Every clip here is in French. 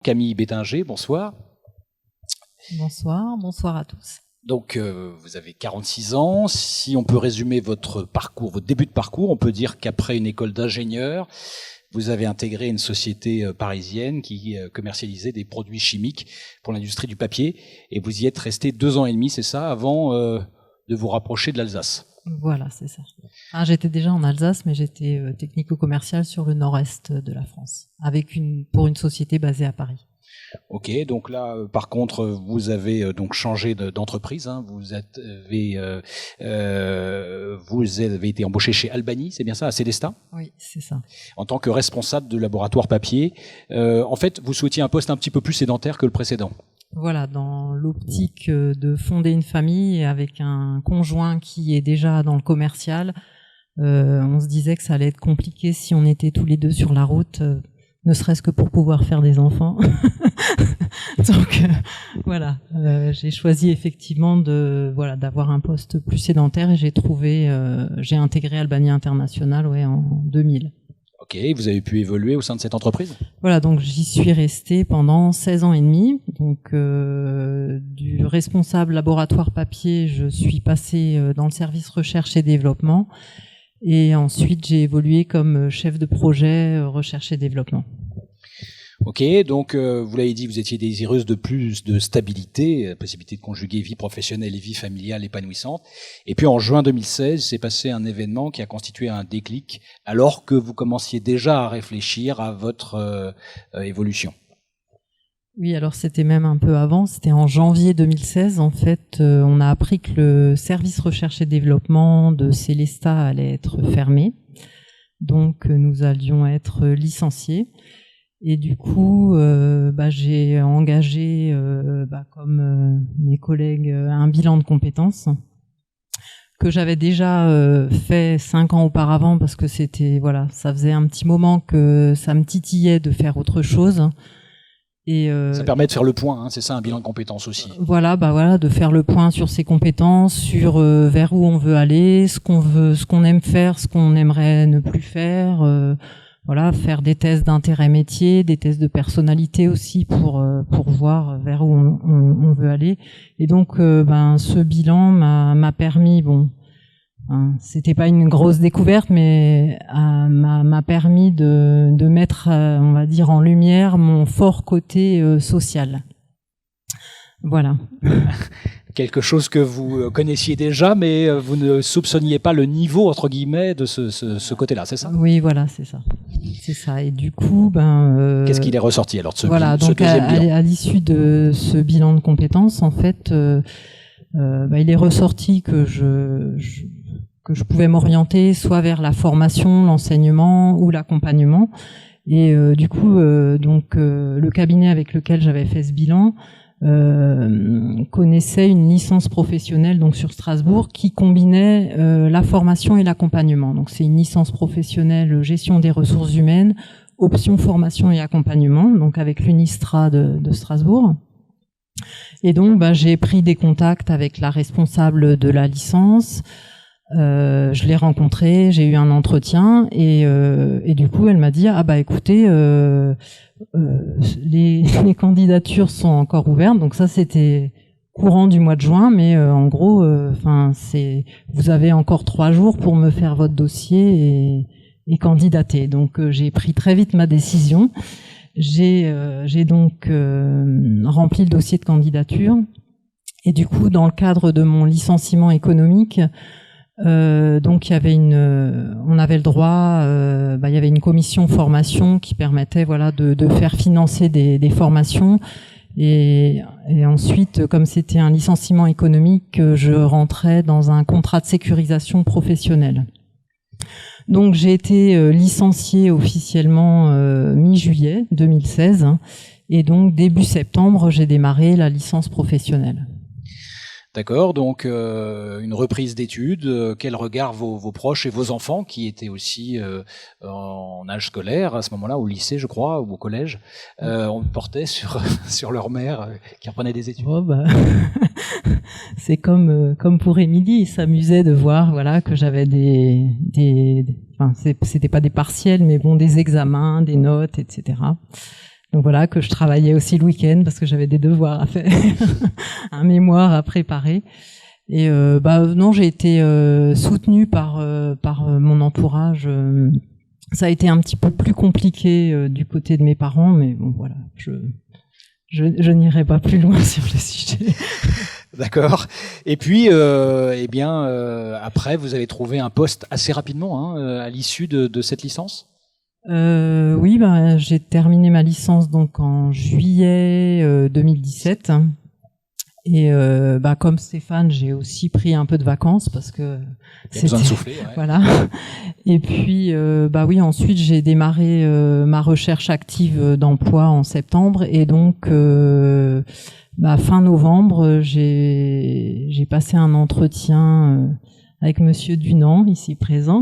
Camille Bétinger, bonsoir. Bonsoir à tous. Donc, vous avez 46 ans. Si on peut résumer votre parcours, votre début de parcours, on peut dire qu'après une école d'ingénieur, vous avez intégré une société parisienne qui commercialisait des produits chimiques pour l'industrie du papier. Et vous y êtes resté 2 ans et demi, c'est ça, avant de vous rapprocher de l'Alsace. Voilà, c'est ça. J'étais déjà en Alsace, mais j'étais technico-commercial sur le nord-est de la France, pour une société basée à Paris. Ok, donc là, par contre, vous avez donc changé d'entreprise. Hein, vous avez été embauché chez Albany, c'est bien ça, à Célestat? Oui, c'est ça. En tant que responsable de laboratoire papier. En fait, vous souhaitiez un poste un petit peu plus sédentaire que le précédent. Voilà, dans l'optique de fonder une famille avec un conjoint qui est déjà dans le commercial, on se disait que ça allait être compliqué si on était tous les deux sur la route, ne serait-ce que pour pouvoir faire des enfants. Donc voilà, j'ai choisi effectivement d'avoir un poste plus sédentaire et j'ai intégré Albany International en 2000. Ok, vous avez pu évoluer au sein de cette entreprise? Voilà, donc j'y suis restée pendant 16 ans et demi. Donc du responsable laboratoire papier, je suis passée dans le service recherche et développement. Et ensuite, j'ai évolué comme chef de projet recherche et développement. Ok, donc vous l'avez dit, vous étiez désireuse de plus de stabilité, la possibilité de conjuguer vie professionnelle et vie familiale épanouissante. Et puis en juin 2016, s'est passé un événement qui a constitué un déclic, alors que vous commenciez déjà à réfléchir à votre évolution. Oui, alors c'était même un peu avant, c'était en janvier 2016. En fait, on a appris que le service recherche et développement de Célestat allait être fermé. Donc nous allions être licenciés. Et du coup, j'ai engagé, comme mes collègues, un bilan de compétences que j'avais déjà fait 5 ans auparavant parce que ça faisait un petit moment que ça me titillait de faire autre chose. Et ça permet de faire le point, hein, c'est ça, un bilan de compétences aussi. Voilà, de faire le point sur ses compétences, sur vers où on veut aller, ce qu'on aime faire, ce qu'on aimerait ne plus faire. Faire des tests d'intérêt métier, des tests de personnalité aussi pour voir vers où on veut aller. Et donc, ce bilan m'a permis, c'était pas une grosse découverte, mais m'a permis de mettre, on va dire, en lumière mon fort côté social. Voilà. Quelque chose que vous connaissiez déjà, mais vous ne soupçonniez pas le niveau, entre guillemets, de ce côté-là, c'est ça? Oui, voilà, c'est ça. C'est ça. Et du coup, qu'est-ce qu'il est ressorti alors de ce donc deuxième bilan? À l'issue de ce bilan de compétences, en fait, il est ressorti que je pouvais m'orienter soit vers la formation, l'enseignement ou l'accompagnement. Et du coup, le cabinet avec lequel j'avais fait ce bilan connaissait une licence professionnelle donc sur Strasbourg qui combinait la formation et l'accompagnement. Donc c'est une licence professionnelle gestion des ressources humaines, option formation et accompagnement, donc avec l'UNISTRA de Strasbourg. Et donc j'ai pris des contacts avec la responsable de la licence. Je l'ai rencontrée, j'ai eu un entretien et du coup elle m'a dit écoutez, les candidatures sont encore ouvertes, donc ça c'était courant du mois de juin, mais en gros vous avez encore 3 jours pour me faire votre dossier et candidater. Donc j'ai pris très vite ma décision. J'ai donc rempli le dossier de candidature et du coup dans le cadre de mon licenciement économique, donc il y avait on avait le droit, il y avait une commission formation qui permettait de faire financer des formations et ensuite comme c'était un licenciement économique, je rentrais dans un contrat de sécurisation professionnelle. Donc j'ai été licenciée officiellement mi-juillet 2016 et donc début septembre j'ai démarré la licence professionnelle. D'accord, donc une reprise d'études. Quel regard vos proches et vos enfants, qui étaient aussi en âge scolaire à ce moment-là, au lycée, je crois, ou au collège, on portait sur leur mère qui reprenait des études? C'est comme pour Émilie, il s'amusait de voir que j'avais c'était pas des partiels, mais des examens, des notes, etc. Donc voilà, que je travaillais aussi le week-end parce que j'avais des devoirs à faire, un mémoire à préparer. Et non, j'ai été soutenue par mon entourage. Ça a été un petit peu plus compliqué du côté de mes parents, mais bon voilà, je n'irai pas plus loin sur le sujet. D'accord. Et puis, après, vous avez trouvé un poste assez rapidement à l'issue de cette licence. Oui, j'ai terminé ma licence donc en juillet 2017. Et comme Stéphane, j'ai aussi pris un peu de vacances parce que c'était besoin de souffler. Ouais. Voilà. Et puis oui, ensuite j'ai démarré ma recherche active d'emploi en septembre et donc fin novembre, j'ai passé un entretien avec Monsieur Dunant, ici présent,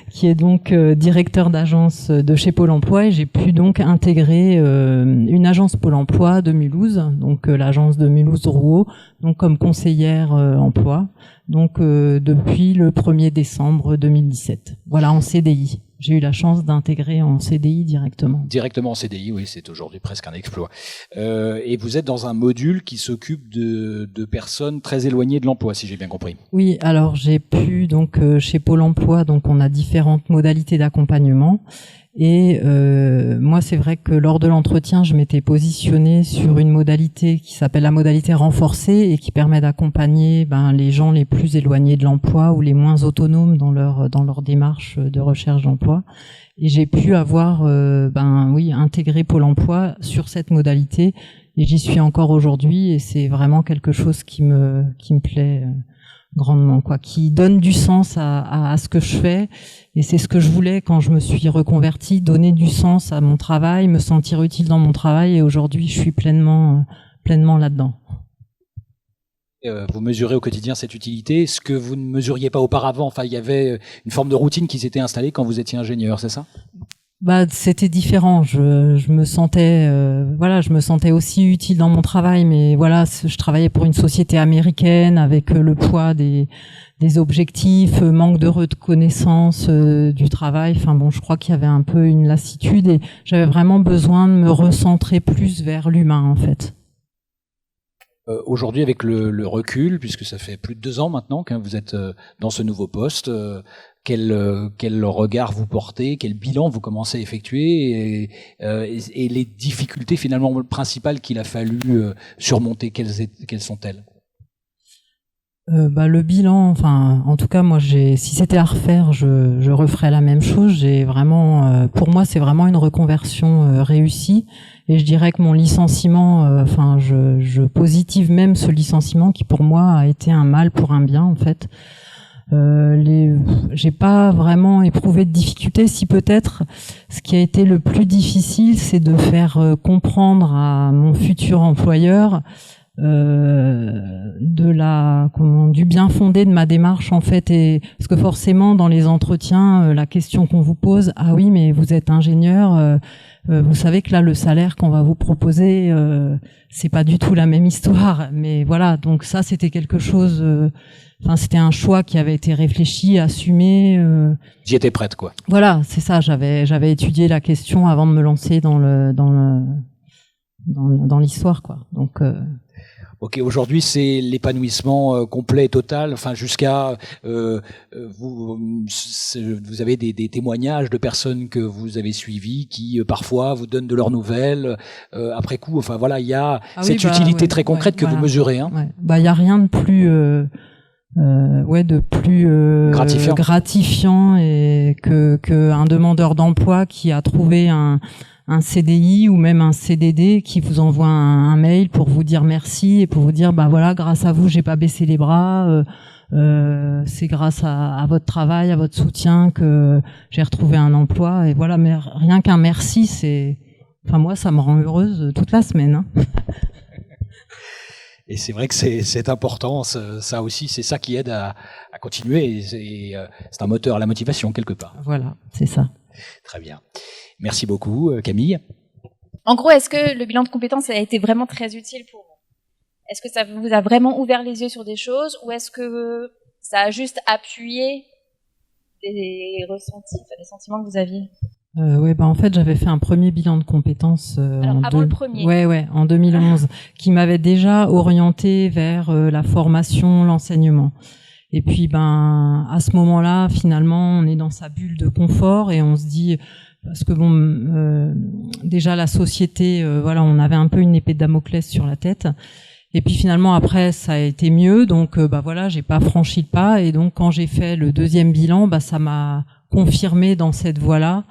qui est donc directeur d'agence de chez Pôle Emploi, et j'ai pu donc intégrer une agence Pôle Emploi de Mulhouse, donc l'agence de Mulhouse-Rouault, donc comme conseillère emploi, donc depuis le 1er décembre 2017. Voilà, en CDI. J'ai eu la chance d'intégrer en CDI directement. Directement en CDI, oui, c'est aujourd'hui presque un exploit. Et vous êtes dans un module qui s'occupe de personnes très éloignées de l'emploi, si j'ai bien compris. Oui, alors j'ai pu donc chez Pôle Emploi, donc on a différentes modalités d'accompagnement. Et moi, c'est vrai que lors de l'entretien, je m'étais positionnée sur une modalité qui s'appelle la modalité renforcée et qui permet d'accompagner les gens les plus éloignés de l'emploi ou les moins autonomes dans leur démarche de recherche d'emploi. Et j'ai pu avoir intégré Pôle Emploi sur cette modalité et j'y suis encore aujourd'hui et c'est vraiment quelque chose qui me plaît grandement, qui donne du sens à ce que je fais. Et c'est ce que je voulais quand je me suis reconvertie, donner du sens à mon travail, me sentir utile dans mon travail. Et aujourd'hui, je suis pleinement là-dedans. Vous mesurez au quotidien cette utilité, ce que vous ne mesuriez pas auparavant. Enfin, il y avait une forme de routine qui s'était installée quand vous étiez ingénieur, c'est ça ? C'était différent. Je me sentais aussi utile dans mon travail, mais voilà, je travaillais pour une société américaine avec le poids des objectifs, manque de reconnaissance du travail. Enfin bon, je crois qu'il y avait un peu une lassitude et j'avais vraiment besoin de me recentrer plus vers l'humain en fait. Aujourd'hui, avec le recul, puisque ça fait plus de 2 ans maintenant que vous êtes dans ce nouveau poste, quel regard vous portez, quel bilan vous commencez à effectuer et les difficultés finalement principales qu'il a fallu surmonter, quelles sont-elles ? Le bilan, en tout cas, moi, si c'était à refaire, je referais la même chose. J'ai vraiment, pour moi, c'est vraiment une reconversion réussie. Et je dirais que mon licenciement, je positive même ce licenciement qui, pour moi, a été un mal pour un bien, en fait. J'ai pas vraiment éprouvé de difficultés. Si peut-être, ce qui a été le plus difficile, c'est de faire comprendre à mon futur employeur du bien fondé de ma démarche en fait, et parce que forcément dans les entretiens la question qu'on vous pose, ah oui mais vous êtes ingénieur, vous savez que là le salaire qu'on va vous proposer c'est pas du tout la même histoire, mais voilà, donc ça c'était quelque chose, c'était un choix qui avait été réfléchi, assumé. J'y étais prête quoi. Voilà, c'est ça, j'avais étudié la question avant de me lancer dans l'histoire quoi. Donc Ok, aujourd'hui c'est l'épanouissement complet et total. Enfin, jusqu'à vous avez des témoignages de personnes que vous avez suivies qui parfois vous donnent de leurs nouvelles après coup. Enfin voilà, il y a cette utilité très concrète que vous mesurez. Hein. Ouais. Il y a rien de plus gratifiant et que un demandeur d'emploi qui a trouvé un CDI ou même un CDD qui vous envoie un mail pour vous dire merci et pour vous dire voilà, grâce à vous j'ai pas baissé les bras, c'est grâce à votre travail, à votre soutien que j'ai retrouvé un emploi, et voilà, mais rien qu'un merci, moi ça me rend heureuse toute la semaine. Hein. Et c'est vrai que c'est important, ça aussi, c'est ça qui aide à continuer, et c'est un moteur à la motivation quelque part. Voilà, c'est ça. Très bien. Merci beaucoup, Camille. En gros, est-ce que le bilan de compétences a été vraiment très utile pour vous ? Est-ce que ça vous a vraiment ouvert les yeux sur des choses, ou est-ce que ça a juste appuyé des ressentis, des sentiments que vous aviez ? Ouais, en fait, j'avais fait un premier bilan de compétences avant le premier. Ouais, en 2011, qui m'avait déjà orienté vers la formation, l'enseignement. Et puis, à ce moment-là, finalement, on est dans sa bulle de confort et on se dit, parce que déjà la société, voilà, on avait un peu une épée de Damoclès sur la tête. Et puis finalement après ça a été mieux, donc voilà, j'ai pas franchi le pas. Et donc quand j'ai fait le deuxième bilan, ça m'a confirmé dans cette voie-là.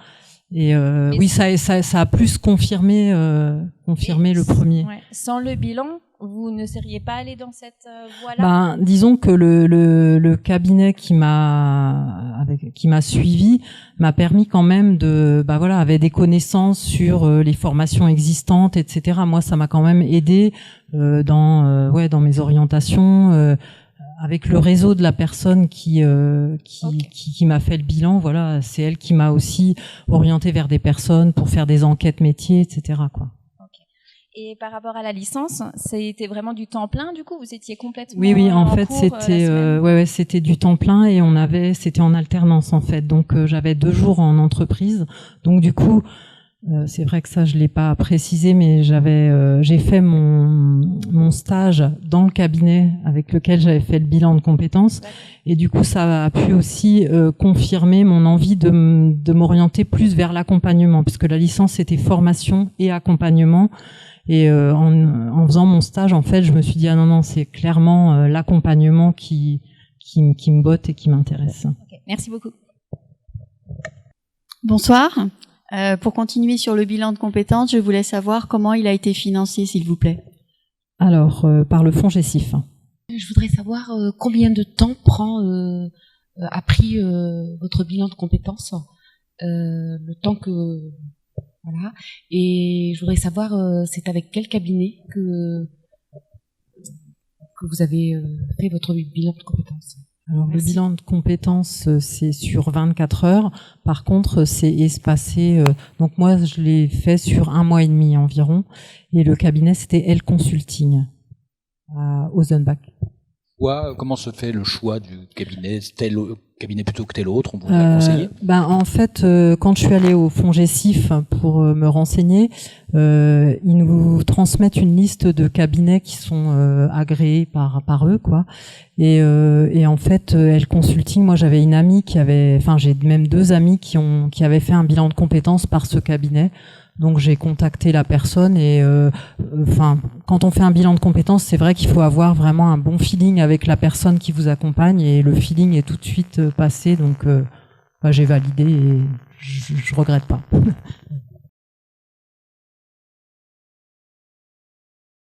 Et oui, ça a plus confirmé le premier. Ouais. Sans le bilan, vous ne seriez pas allé dans cette voie-là? Disons que le cabinet qui m'a suivi m'a permis quand même avait des connaissances sur les formations existantes, etc. Moi, ça m'a quand même aidé dans mes orientations. Avec le réseau de la personne qui m'a fait le bilan, voilà, c'est elle qui m'a aussi orienté vers des personnes pour faire des enquêtes métiers, etc. quoi. Et par rapport à la licence, c'était vraiment du temps plein, du coup, vous étiez complètement Oui, en fait, cours, c'était du temps plein et c'était en alternance en fait. Donc j'avais 2 jours en entreprise. Donc du coup, c'est vrai que ça je l'ai pas précisé, mais j'ai fait mon stage dans le cabinet avec lequel j'avais fait le bilan de compétences. Et du coup, ça a pu aussi confirmer mon envie de m'orienter plus vers l'accompagnement, puisque la licence c'était formation et accompagnement. Et en faisant mon stage, en fait, je me suis dit non, c'est clairement l'accompagnement qui me botte et qui m'intéresse. Okay. Merci beaucoup. Bonsoir. Pour continuer sur le bilan de compétences, je voulais savoir comment il a été financé, s'il vous plaît. Alors, par le fonds GESIF. Je voudrais savoir combien de temps a pris votre bilan de compétences, le temps que... Voilà. Et je voudrais savoir, c'est avec quel cabinet que vous avez fait votre bilan de compétences. Alors, le bilan de compétences, c'est sur 24 heures. Par contre, c'est espacé. Donc moi, je l'ai fait sur 1 mois et demi environ. Et le cabinet, c'était L Consulting à Ozenbach. Comment se fait le choix du cabinet, tel cabinet plutôt que tel autre, on vous l'a conseillé? En fait, quand je suis allée au fonds GESIF pour me renseigner, ils nous transmettent une liste de cabinets qui sont agréés par eux, quoi. Et en fait, L Consulting, moi j'avais une amie j'ai même 2 amis qui avaient fait un bilan de compétences par ce cabinet. Donc j'ai contacté la personne et quand on fait un bilan de compétences, c'est vrai qu'il faut avoir vraiment un bon feeling avec la personne qui vous accompagne et le feeling est tout de suite passé. Donc j'ai validé et je regrette pas.